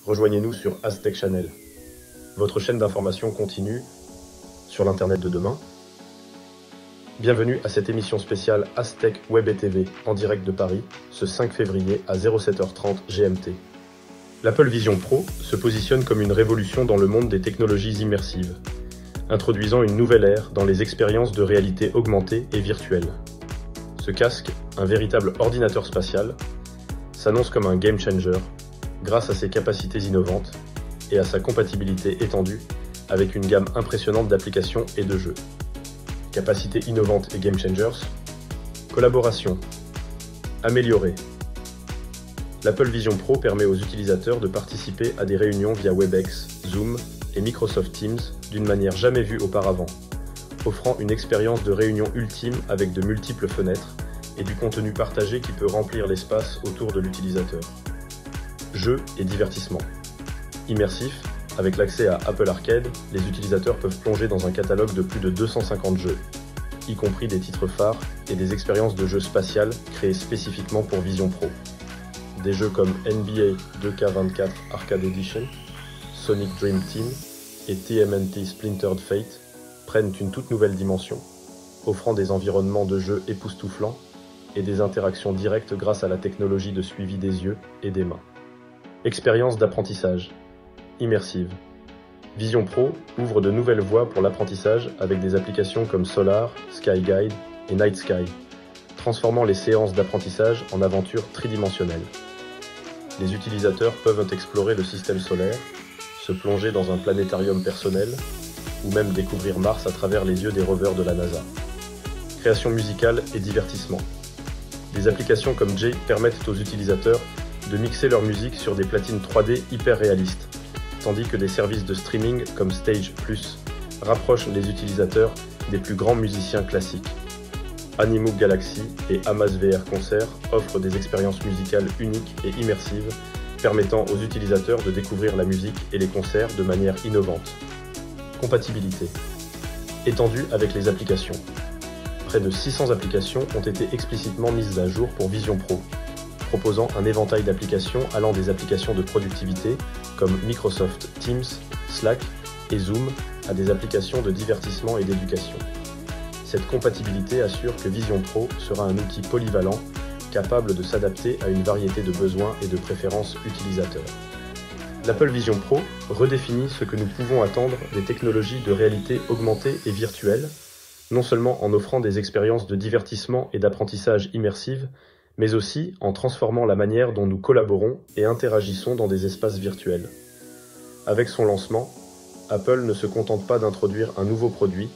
rejoignez-nous sur Aztec Channel, votre chaîne d'information continue sur l'Internet de demain. Bienvenue à cette émission spéciale Aztec Web et TV en direct de Paris, ce 5 février à 07h30 GMT. L'Apple Vision Pro se positionne comme une révolution dans le monde des technologies immersives, introduisant une nouvelle ère dans les expériences de réalité augmentée et virtuelle. Ce casque, un véritable ordinateur spatial, s'annonce comme un game changer grâce à ses capacités innovantes et à sa compatibilité étendue avec une gamme impressionnante d'applications et de jeux. Capacités innovantes et game changers, collaboration, améliorée. L'Apple Vision Pro permet aux utilisateurs de participer à des réunions via Webex, Zoom et Microsoft Teams d'une manière jamais vue auparavant, offrant une expérience de réunion ultime avec de multiples fenêtres et du contenu partagé qui peut remplir l'espace autour de l'utilisateur. Jeux et divertissement. Immersif, avec l'accès à Apple Arcade, les utilisateurs peuvent plonger dans un catalogue de plus de 250 jeux, y compris des titres phares et des expériences de jeux spatiales créées spécifiquement pour Vision Pro. Des jeux comme NBA 2K24 Arcade Edition, Sonic Dream Team et TMNT Splintered Fate prennent une toute nouvelle dimension, offrant des environnements de jeu époustouflants et des interactions directes grâce à la technologie de suivi des yeux et des mains. Expérience d'apprentissage immersive. Vision Pro ouvre de nouvelles voies pour l'apprentissage avec des applications comme Solar, Sky Guide et Night Sky, transformant les séances d'apprentissage en aventures tridimensionnelles. Les utilisateurs peuvent explorer le système solaire, se plonger dans un planétarium personnel, ou même découvrir Mars à travers les yeux des rovers de la NASA. Création musicale et divertissement. Des applications comme Jay permettent aux utilisateurs de mixer leur musique sur des platines 3D hyper réalistes, tandis que des services de streaming comme Stage Plus rapprochent les utilisateurs des plus grands musiciens classiques. Animoog Galaxy et Amaz VR Concert offrent des expériences musicales uniques et immersives, permettant aux utilisateurs de découvrir la musique et les concerts de manière innovante. Compatibilité. Étendue avec les applications. Près de 600 applications ont été explicitement mises à jour pour Vision Pro, proposant un éventail d'applications allant des applications de productivité comme Microsoft Teams, Slack et Zoom à des applications de divertissement et d'éducation. Cette compatibilité assure que Vision Pro sera un outil polyvalent, capable de s'adapter à une variété de besoins et de préférences utilisateurs. L'Apple Vision Pro redéfinit ce que nous pouvons attendre des technologies de réalité augmentée et virtuelle, non seulement en offrant des expériences de divertissement et d'apprentissage immersives, mais aussi en transformant la manière dont nous collaborons et interagissons dans des espaces virtuels. Avec son lancement, Apple ne se contente pas d'introduire un nouveau produit,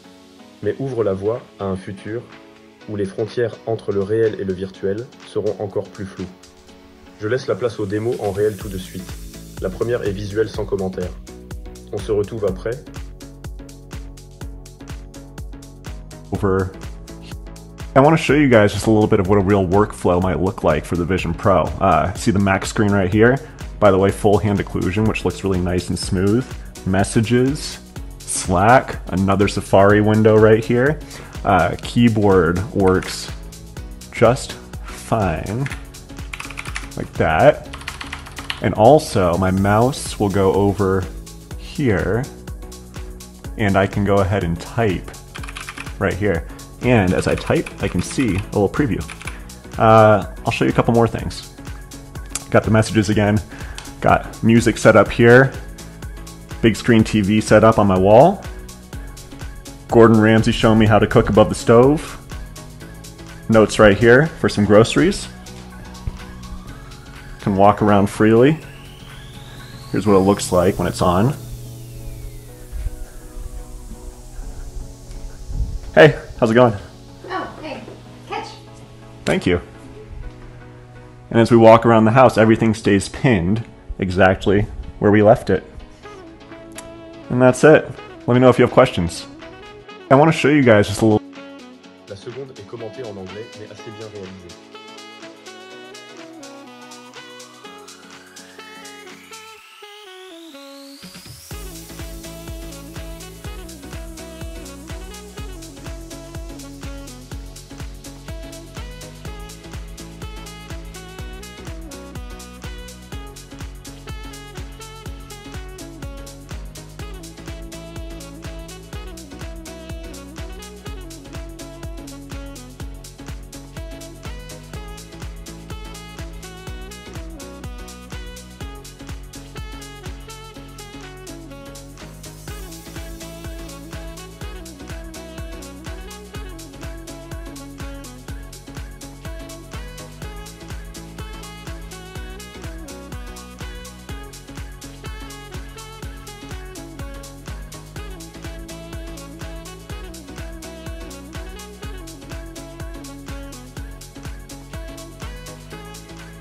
mais ouvre la voie à un futur où les frontières entre le réel et le virtuel seront encore plus floues. Je laisse la place aux démos en réel tout de suite. La première est visuelle sans commentaire. On se retrouve après. I want to show you guys just a little bit of what a real workflow might look like for the Vision Pro. See the Mac screen right here? By the way, full hand occlusion, which looks really nice and smooth. Messages, Slack, another Safari window right here. Keyboard works just fine, like that. And also, my mouse will go over here, and I can go ahead and type right here. And as I type, I can see a little preview. I'll show you a couple more things. Got the messages again, got music set up here, big screen TV set up on my wall. Gordon Ramsay showing me how to cook above the stove. Notes right here for some groceries. Can walk around freely. Here's what it looks like when it's on. Hey, how's it going? Oh, hey, catch. Thank you. And as we walk around the house, everything stays pinned exactly where we left it. And that's it. Let me know if you have questions. I want to show you guys just a little. La seconde est commentée en anglais, mais assez bien réalisée.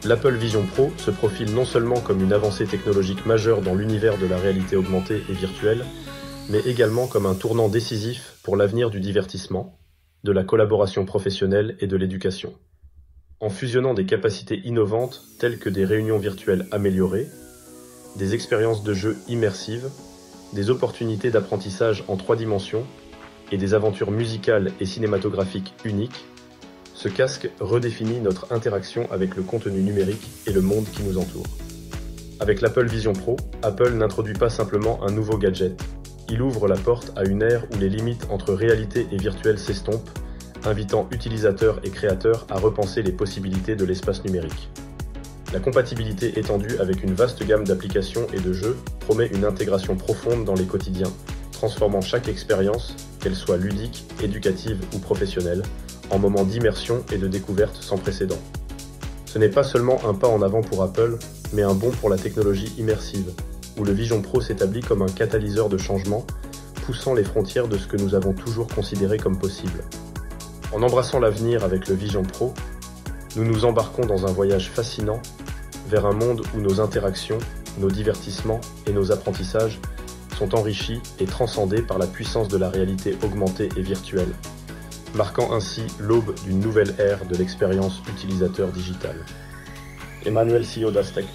L'Apple Vision Pro se profile non seulement comme une avancée technologique majeure dans l'univers de la réalité augmentée et virtuelle, mais également comme un tournant décisif pour l'avenir du divertissement, de la collaboration professionnelle et de l'éducation. En fusionnant des capacités innovantes telles que des réunions virtuelles améliorées, des expériences de jeu immersives, des opportunités d'apprentissage en 3 dimensions et des aventures musicales et cinématographiques uniques, ce casque redéfinit notre interaction avec le contenu numérique et le monde qui nous entoure. Avec l'Apple Vision Pro, Apple n'introduit pas simplement un nouveau gadget, il ouvre la porte à une ère où les limites entre réalité et virtuel s'estompent, invitant utilisateurs et créateurs à repenser les possibilités de l'espace numérique. La compatibilité étendue avec une vaste gamme d'applications et de jeux promet une intégration profonde dans les quotidiens, transformant chaque expérience, qu'elle soit ludique, éducative ou professionnelle, en moments d'immersion et de découverte sans précédent. Ce n'est pas seulement un pas en avant pour Apple, mais un bond pour la technologie immersive, où le Vision Pro s'établit comme un catalyseur de changement, poussant les frontières de ce que nous avons toujours considéré comme possible. En embrassant l'avenir avec le Vision Pro, nous nous embarquons dans un voyage fascinant vers un monde où nos interactions, nos divertissements et nos apprentissages sont enrichis et transcendés par la puissance de la réalité augmentée et virtuelle, marquant ainsi l'aube d'une nouvelle ère de l'expérience utilisateur digitale. Emmanuel, CEO d'Astec.